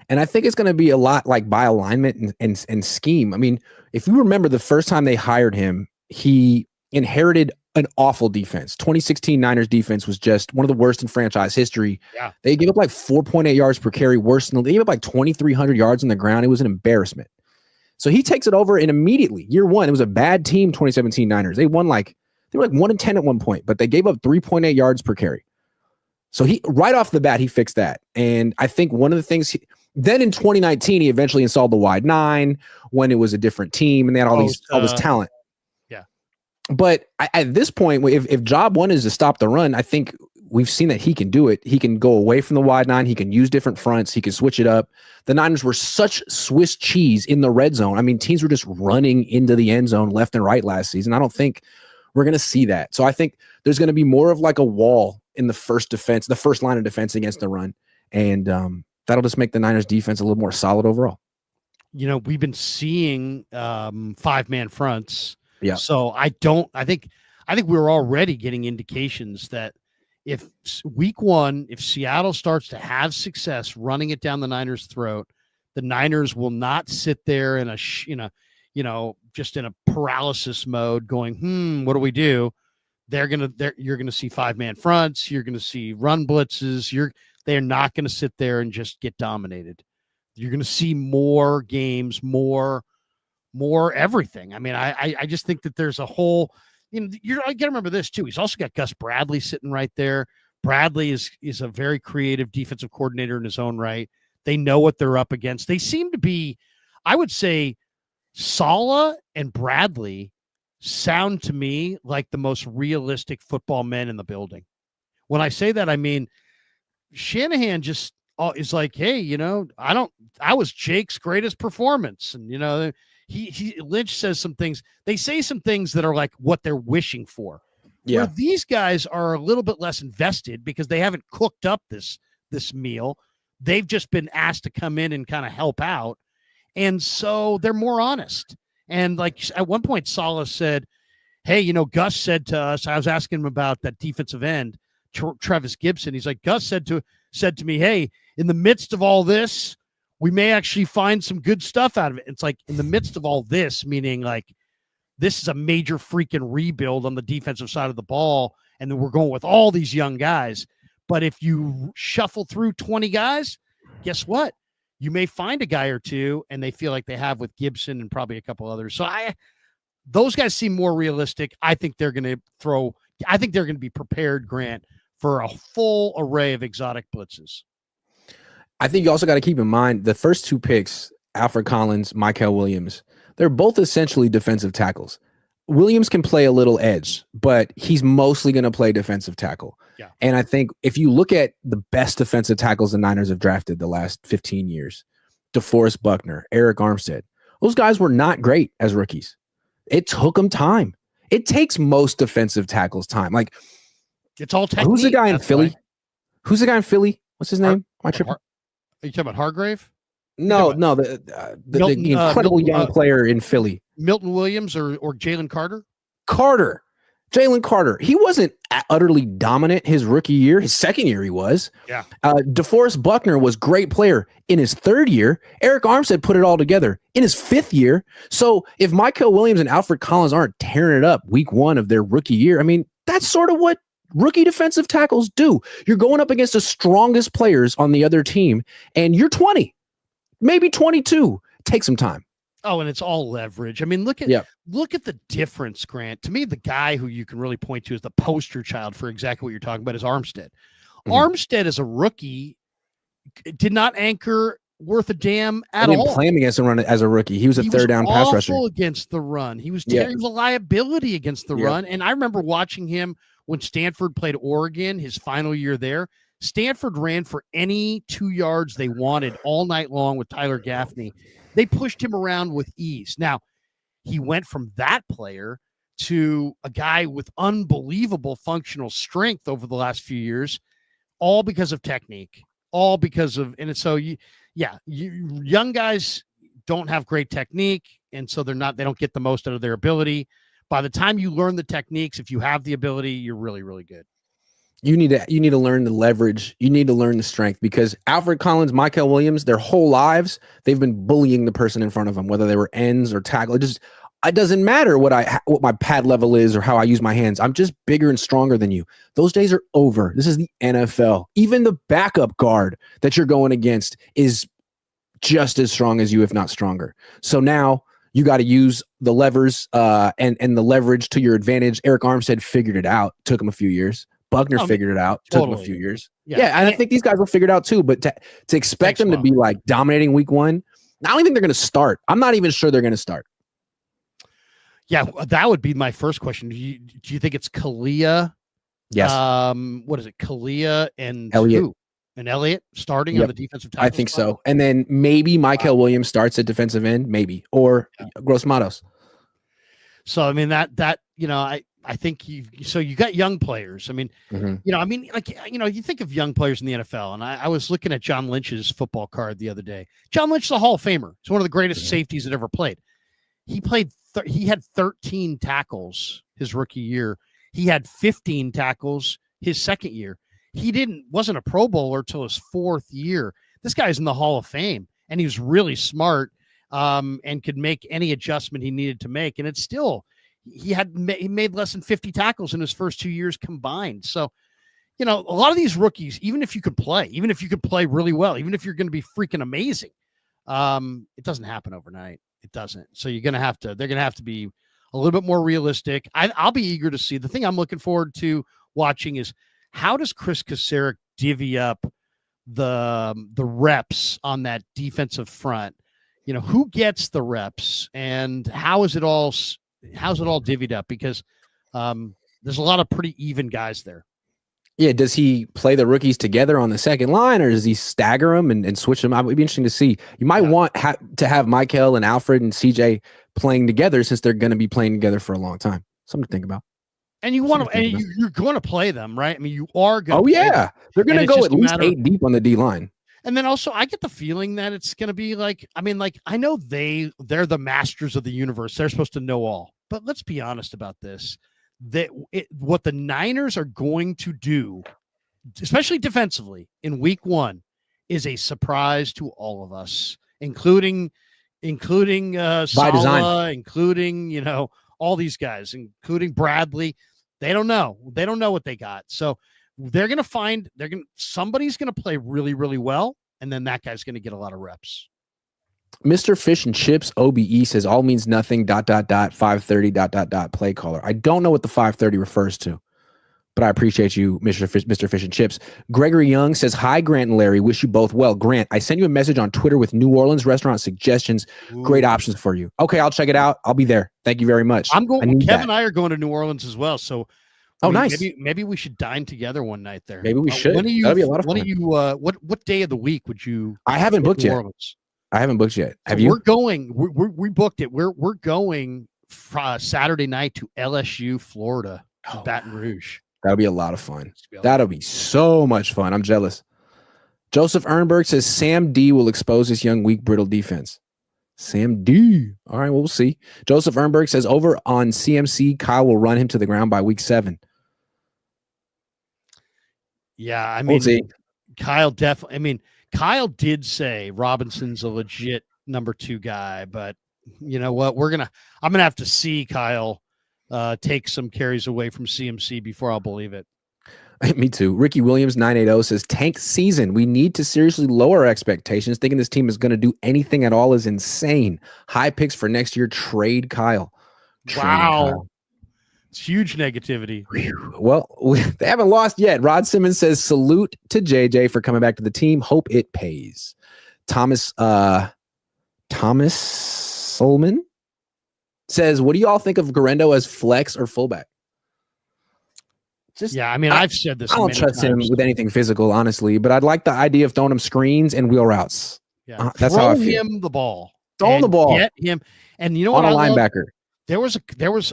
And I think it's going to be a lot like by alignment and scheme. I mean, if you remember the first time they hired him, he inherited an awful defense. 2016 Niners defense was just one of the worst in franchise history. Yeah. They gave up 4.8 yards per carry, worse than they gave up 2,300 yards on the ground. It was an embarrassment. So he takes it over, and immediately, year 1, it was a bad team, 2017 Niners. They won they were 1-10 at one point, but they gave up 3.8 yards per carry. So he right off the bat, he fixed that. And I think one of the things then in 2019, he eventually installed the wide 9 when it was a different team and they had all this talent. Yeah. But at this point, if job 1 is to stop the run, I think we've seen that he can do it. He can go away from the wide 9. He can use different fronts. He can switch it up. The Niners were such Swiss cheese in the red zone. I mean, teams were just running into the end zone left and right last season. I don't think we're going to see that. So I think there's going to be more of a wall in the first line of defense against the run. And that'll just make the Niners defense a little more solid overall. We've been seeing 5-man fronts. Yeah. So I think we're already getting indications that if week 1, if Seattle starts to have success running it down the Niners' throat, the Niners will not sit there in just in a paralysis mode going, what do we do? You're going to see 5-man fronts. You're going to see run blitzes. They're not going to sit there and just get dominated. You're going to see more games, more everything. I mean, I just think that there's a whole, I got to remember this too. He's also got Gus Bradley sitting right there. Bradley is a very creative defensive coordinator in his own right. They know what they're up against. They seem to be, I would say, Saleh and Bradley sound to me like the most realistic football men in the building. When I say that, I mean, Shanahan is like, hey, I was Jake's greatest performance. And, he Lynch says some things. They say some things that are like what they're wishing for. Yeah. Where these guys are a little bit less invested because they haven't cooked up this meal. They've just been asked to come in and kind of help out. And so they're more honest. And like at one point, Saleh said, hey, Gus said to us, I was asking him about that defensive end, Trevis Gibson. He's like, Gus said to me, hey, in the midst of all this, we may actually find some good stuff out of it. It's like in the midst of all this, meaning like this is a major freaking rebuild on the defensive side of the ball. And then we're going with all these young guys. But if you shuffle through 20 guys, guess what? You may find a guy or two, and they feel like they have with Gibson and probably a couple others. So those guys seem more realistic. I think they're going to be prepared, Grant, for a full array of exotic blitzes. I think you also got to keep in mind the first two picks, Alfred Collins, Michael Williams, they're both essentially defensive tackles. Williams can play a little edge, but he's mostly going to play defensive tackle. Yeah. And I think if you look at the best defensive tackles the Niners have drafted the last 15 years, DeForest Buckner, Eric Armstead, those guys were not great as rookies. It took them time. It takes most defensive tackles time. Like, it's all technique. Who's the guy in Philly? Why. Who's the guy in Philly? What's his name? Are you talking about Hargrave? No, the incredible young player in Philly. Milton Williams or Jalen Carter? Jalen Carter. He wasn't utterly dominant his rookie year. His second year he was. Yeah. DeForest Buckner was great player in his third year. Eric Armstead put it all together in his fifth year. So if Michael Williams and Alfred Collins aren't tearing it up week one of their rookie year, I mean, that's sort of what rookie defensive tackles do. You're going up against the strongest players on the other team, and you're 20. Maybe 22. Take some time. Oh, and it's all leverage. I mean, look at the difference, Grant. To me, the guy who you can really point to as the poster child for exactly what you're talking about is Armstead. Mm-hmm. Armstead, as a rookie, did not anchor worth a damn at all. Play him against the run as a rookie. He was a third down pass rusher. Against the run. He was a liability against the run. And I remember watching him when Stanford played Oregon, his final year there. Stanford ran for any 2 yards they wanted all night long with Tyler Gaffney. They pushed him around with ease. Now, he went from that player to a guy with unbelievable functional strength over the last few years, all because of technique, young guys don't have great technique, and so they don't get the most out of their ability. By the time you learn the techniques, if you have the ability, you're really, really good. You need to learn the leverage. You need to learn the strength, because Alfred Collins, Michael Williams, their whole lives, they've been bullying the person in front of them, whether they were ends or tackle. It doesn't matter what my pad level is or how I use my hands. I'm just bigger and stronger than you. Those days are over. This is the NFL. Even the backup guard that you're going against is just as strong as you, if not stronger. So now you got to use the levers and the leverage to your advantage. Eric Armstead figured it out. Took him a few years. Buckner figured it out. Took him a few years. Yeah, and I think these guys will figure it out too. But to expect them to be like dominating week one, I don't even think they're going to start. I'm not even sure they're going to start. Yeah, that would be my first question. Do you think it's Kalia? Yes. What is it? Kalia and Elliott. Who? And Elliott starting on the defensive tackle? I think so. And then maybe Michael Williams starts at defensive end, maybe, or Gross Matos. So I mean that I think you got young players. I mean, you think of young players in the NFL, and I was looking at John Lynch's football card the other day. John Lynch is a Hall of Famer. He's one of the greatest safeties that ever played. He had 13 tackles his rookie year. He had 15 tackles his second year. He wasn't a Pro Bowler till his fourth year. This guy's in the Hall of Fame, and he was really smart and could make any adjustment he needed to make. And it's still, he made less than 50 tackles in his first 2 years combined. So, a lot of these rookies, even if you could play really well, even if you're going to be freaking amazing, it doesn't happen overnight. It doesn't. So they're going to have to be a little bit more realistic. I'll be eager to see. The thing I'm looking forward to watching is, how does Chris Kacerek divvy up the reps on that defensive front? Who gets the reps, and how's it all divvied up? Because there's a lot of pretty even guys there. Yeah, does he play the rookies together on the second line, or does he stagger them and switch them? It would be interesting to see. You might want to have Michael and Alfred and CJ playing together since they're going to be playing together for a long time. Something to think about. And you want to, and you're going to play them, right? I mean, you are going. Oh yeah, they're going to go at least 8 deep on the D line. And then also, I get the feeling that it's going to be like, I mean, like I know they're the masters of the universe. They're supposed to know all. But let's be honest about this. What the Niners are going to do, especially defensively in week 1, is a surprise to all of us, including Saleh, including, all these guys, including Bradley. They don't know what they got. So they're going to somebody's going to play really, really well. And then that guy's going to get a lot of reps. Mr. Fish and Chips OBE says all means nothing, ... 530 ... play caller. I don't know what the 530 refers to, but I appreciate you, Mr. Fish and Chips. Gregory Young says, hi, Grant and Larry. Wish you both well. Grant, I sent you a message on Twitter with New Orleans restaurant suggestions. Ooh. Great options for you. Okay, I'll check it out. I'll be there. Thank you very much. Kevin and I are going to New Orleans as well. So nice. Maybe we should dine together one night there. Maybe we should. That'd be a lot of fun. What day of the week would you? I haven't booked yet. Orleans? I haven't booked yet. Have you? We're going. We booked it. We're going Saturday night to LSU, Florida, Baton Rouge. That'll be a lot of fun. That'll be so much fun. I'm jealous. Joseph Ernberg says Sam D will expose this young, weak, brittle defense. Sam D. All right, we'll see. Joseph Ernberg says over on CMC, Kyle will run him to the ground by week 7. Yeah, I mean, Kyle definitely. I mean, Kyle did say Robinson's a legit number 2 guy, but you know what? I'm gonna have to see Kyle take some carries away from CMC before I'll believe it. Me too. Ricky Williams 980 says tank season. We need to seriously lower our expectations. Thinking this team is going to do anything at all is insane. High picks for next year. Trade Kyle. Wow. It's huge negativity. Well, they haven't lost yet. Rod Simmons says salute to JJ for coming back to the team. Hope it pays. Thomas Solman says, what do you all think of Garendo as flex or fullback? I've said this. I don't trust him with anything physical, honestly, but I'd like the idea of throwing him screens and wheel routes. Yeah, that's how I feel. Throw him the ball. Throw him the ball. Get him. And you know what? On a linebacker. There was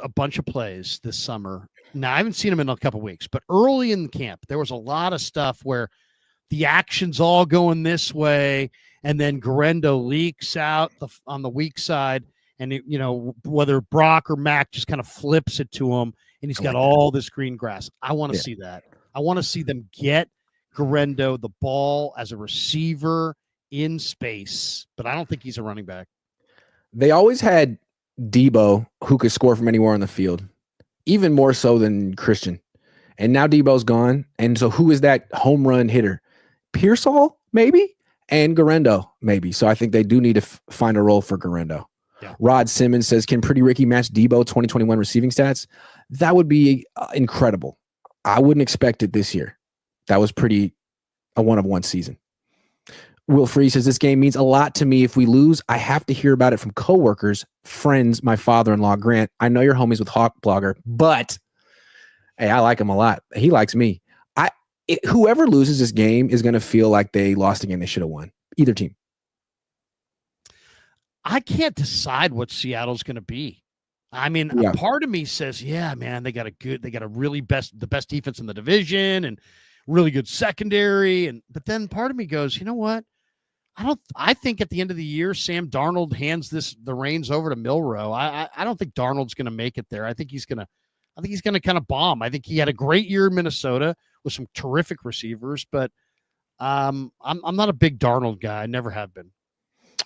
a bunch of plays this summer. Now I haven't seen them in a couple of weeks, but early in the camp, there was a lot of stuff where the action's all going this way, and then Garendo leaks out on the weak side, and whether Brock or Mac just kind of flips it to him. And he's got all this green grass. I want to see that. I want to see them get Garendo the ball as a receiver in space, but I don't think he's a running back. They always had Debo who could score from anywhere on the field, even more so than Christian. And now Debo's gone. And so who is that home run hitter? Pearsall, maybe? And Garendo, maybe. So I think they do need to find a role for Garendo. Yeah. Rod Simmons says, can Pretty Ricky match Debo 2021 receiving stats? That would be incredible. I wouldn't expect it this year. That was a one-of-one season. Will Free says, this game means a lot to me. If we lose, I have to hear about it from coworkers, friends, my father-in-law, Grant. I know you're homies with Hawk Blogger, but hey, I like him a lot. He likes me. Whoever loses this game is going to feel like they lost a game they should have won. Either team. I can't decide what Seattle's going to be. I mean, a part of me says, yeah, man, they got a really the best defense in the division and really good secondary. But then part of me goes, you know what? I think at the end of the year, Sam Darnold hands the reins over to Milroe. I don't think Darnold's going to make it there. I think he's going to kind of bomb. I think he had a great year in Minnesota with some terrific receivers, but I'm not a big Darnold guy. I never have been.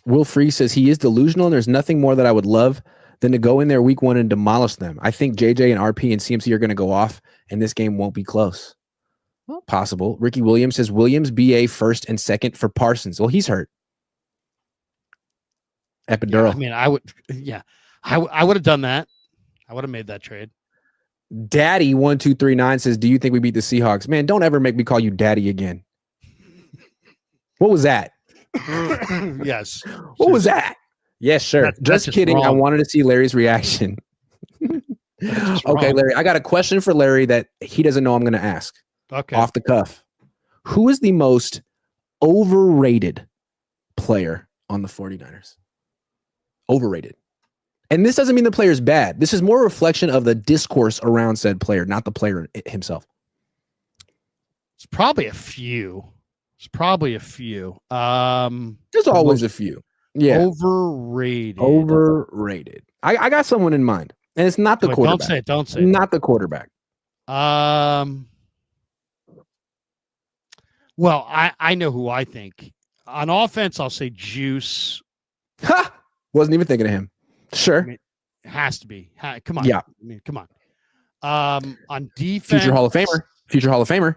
Will Free says he is delusional, and there's nothing more that I would love than to go in there week 1 and demolish them. I think JJ and RP and CMC are going to go off, and this game won't be close. Well, possible. Ricky Williams says Williams BA first and second for Parsons. Well, he's hurt. Epidural. Yeah, I mean, I would have done that. I would have made that trade. Daddy 1239 says, do you think we beat the Seahawks? Man, don't ever make me call you daddy again. What was that? Yes. What was that? Yes, sure. Just kidding. Wrong. I wanted to see Larry's reaction. Okay, Larry, I got a question for Larry that he doesn't know I'm going to ask. Okay. off the cuff. Who is the most overrated player on the 49ers? Overrated. And this doesn't mean the player is bad. This is more a reflection of the discourse around said player, not the player himself. It's probably a few. There's always a few. Yeah. Overrated. Overrated. I got someone in mind, and it's not the quarterback. Don't say it. Not the quarterback. Well, I know who I think. On offense, I'll say Juice. Ha! Wasn't even thinking of him. Sure. I mean, it has to be. Come on. Yeah. I mean, come on. On defense. Future Hall of Famer.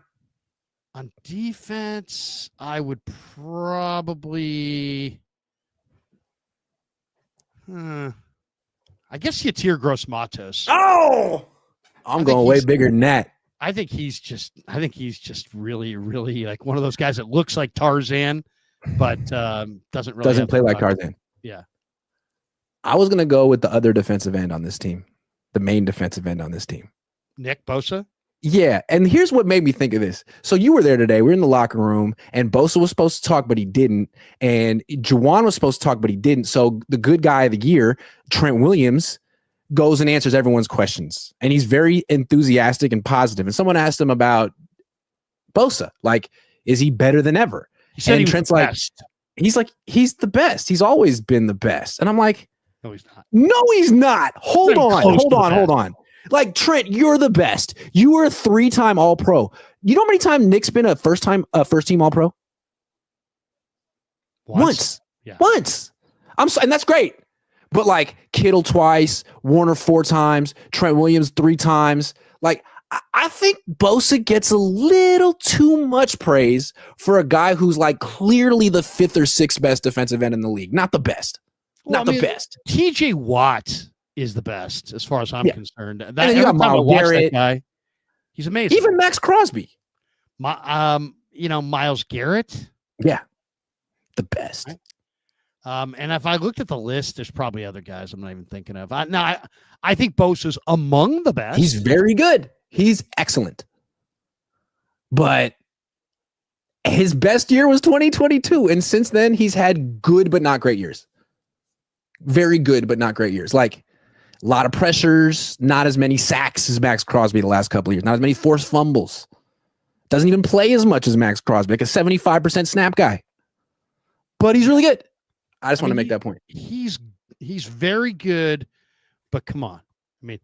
On defense, I would probably I guess Yatir Gross-Matos. Oh! I'm going way bigger than that. I think he's just really, really like one of those guys that looks like Tarzan, but doesn't play like Tarzan. Yeah. I was going to go with the other defensive end on this team, the main defensive end on this team. Nick Bosa? Yeah, and here's what made me think of this. So you were there today. We were in the locker room, and Bosa was supposed to talk, but he didn't. And Jauan was supposed to talk, but he didn't. So the good guy of the year, Trent Williams, goes and answers everyone's questions. And he's very enthusiastic and positive. And someone asked him about Bosa. Like, is he better than ever? He said Trent's like, he's the best. He's always been the best. And I'm like, no, he's not. No, he's not. Hold on. Like, Trent, you're the best. You were a 3-time All-Pro. You know how many times Nick's been a first-team All-Pro? Once. Yeah. Once. And that's great. But like Kittle twice, Warner 4 times, Trent Williams 3 times. Like, I think Bosa gets a little too much praise for a guy who's like clearly the 5th or 6th best defensive end in the league. Not the best. The best. TJ Watt is the best as far as I'm concerned. And then you got Myles Garrett. That guy, he's amazing. Even Max Crosby. Myles Garrett. Yeah. The best. Right. And if I looked at the list, there's probably other guys I'm not even thinking of. I think Bosa's among the best. He's very good. He's excellent. But his best year was 2022. And since then, he's had good but not great years. Very good but not great years. Like, a lot of pressures, not as many sacks as Max Crosby the last couple of years. Not as many forced fumbles. Doesn't even play as much as Max Crosby, like a 75% snap guy. But he's really good. I just want to make that point. He's very good, but come on. I mean,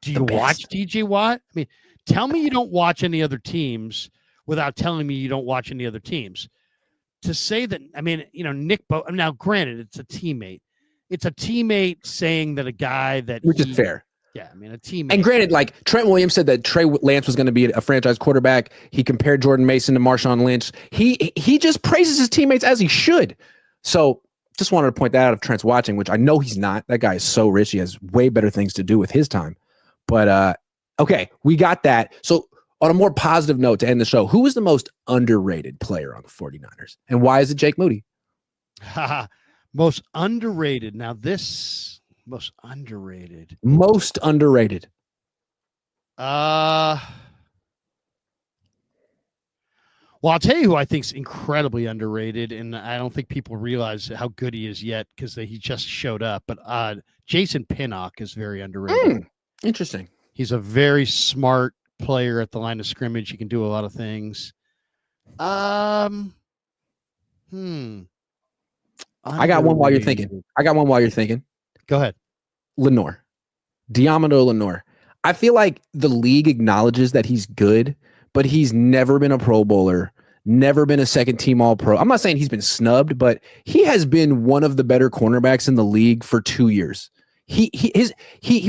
do you watch TJ Watt? I mean, tell me you don't watch any other teams without telling me you don't watch any other teams. To say that, I mean, Nick now granted, it's a teammate. It's a teammate saying that a guy that which is fair. Yeah, I mean, a teammate. And granted, like Trent Williams said that Trey Lance was going to be a franchise quarterback. He compared Jordan Mason to Marshawn Lynch. He just praises his teammates as he should. So just wanted to point that out if Trent's watching, which I know he's not. That guy is so rich. He has way better things to do with his time. But okay, we got that. So on a more positive note to end the show, who is the most underrated player on the 49ers? And why is it Jake Moody? Most underrated. Now this most underrated. Most underrated. Well, I'll tell you who I think is incredibly underrated, and I don't think people realize how good he is yet because he just showed up. But Jason Pinnock is very underrated. Interesting. He's a very smart player at the line of scrimmage. He can do a lot of things. I got one while you're thinking. Go ahead. Lenore. Diamado Lenore. I feel like the league acknowledges that he's good, but he's never been a Pro Bowler, never been a second-team All-Pro. I'm not saying he's been snubbed, but he has been one of the better cornerbacks in the league for 2 years. He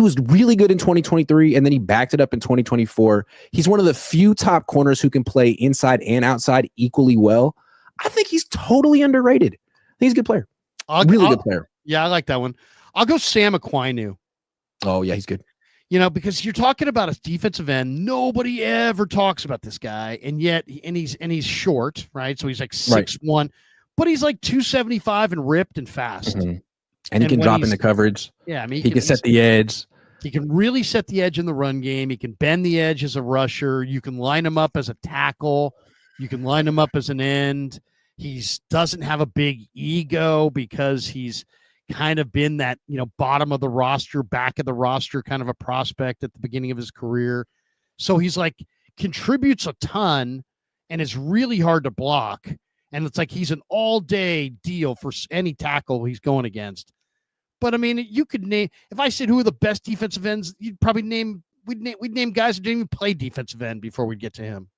was really good in 2023, and then he backed it up in 2024. He's one of the few top corners who can play inside and outside equally well. I think he's totally underrated. I think he's a good player. Good player. Yeah, I like that one. I'll go Sam Aquinu. Oh, yeah, he's good. Because you're talking about a defensive end. Nobody ever talks about this guy, and he's short, right? So he's like 6'1", but he's like 275 and ripped and fast. Mm-hmm. And he can drop into coverage. Yeah, I mean, he can set the edge. He can really set the edge in the run game. He can bend the edge as a rusher. You can line him up as a tackle. You can line him up as an end. He doesn't have a big ego because he's kind of been that, bottom of the roster, back of the roster kind of a prospect at the beginning of his career. So he's like contributes a ton and is really hard to block. And it's like he's an all-day deal for any tackle he's going against. But I mean, you could name, if I said who are the best defensive ends, you'd probably we'd name guys who didn't even play defensive end before we'd get to him.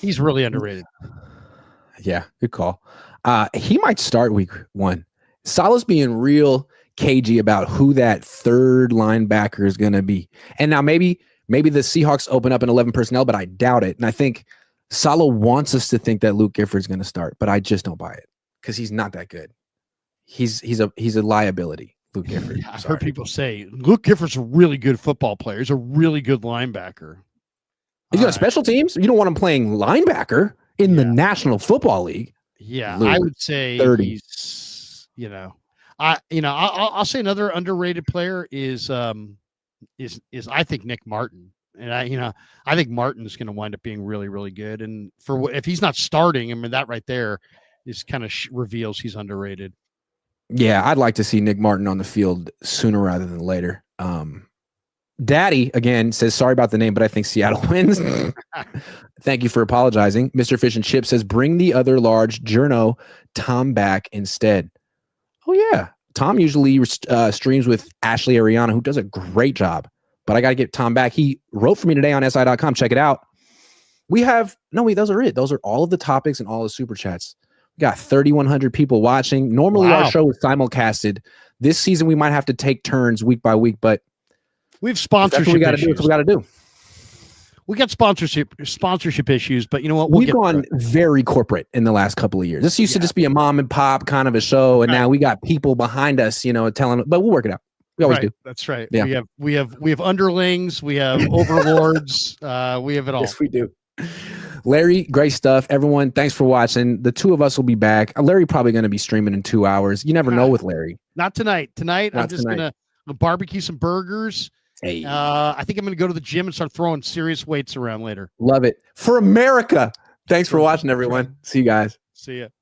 He's really underrated. Yeah, good call. He might start week 1. Saleh's being real cagey about who that third linebacker is going to be. And now maybe the Seahawks open up an 11 personnel, but I doubt it. And I think Saleh wants us to think that Luke Gifford's going to start, but I just don't buy it because he's not that good. He's a liability, Luke Gifford. Yeah, I've heard people say Luke Gifford's a really good football player. He's a really good linebacker. He's got special teams. You don't want him playing linebacker in the National Football League. Yeah, Luke, I would say 30. he's, I'll say another underrated player is I think Nick Martin. And I think Martin's going to wind up being really, really good. And if he's not starting, I mean, that right there is kind of reveals he's underrated. Yeah, I'd like to see Nick Martin on the field sooner rather than later. Daddy, again, says, sorry about the name, but I think Seattle wins. Thank you for apologizing. Mr. Fish and Chip says, bring the other large journo Tom back instead. Oh, yeah. Tom usually streams with Ashley Ariana, who does a great job. But I got to get Tom back. He wrote for me today on SI.com. Check it out. Those are it. Those are all of the topics and all the super chats. We got 3,100 people watching. Normally our show is simulcasted. This season we might have to take turns week by week, but we have sponsorship issues. That's what we got to do. We got sponsorship issues, but you know what? We've gone very corporate in the last couple of years. This used to just be a mom and pop kind of a show, and now we got people behind us, telling. But we'll work it out. We always do. That's right. Yeah. We have underlings, we have overlords, we have it all. Yes, we do. Larry, great stuff. Everyone, thanks for watching. The two of us will be back. Larry probably going to be streaming in 2 hours. You never know with Larry. Not tonight. I'm just going to barbecue some burgers. Hey. I think I'm going to go to the gym and start throwing serious weights around later. Love it. For America. Thanks for watching, everyone. See you guys. See ya.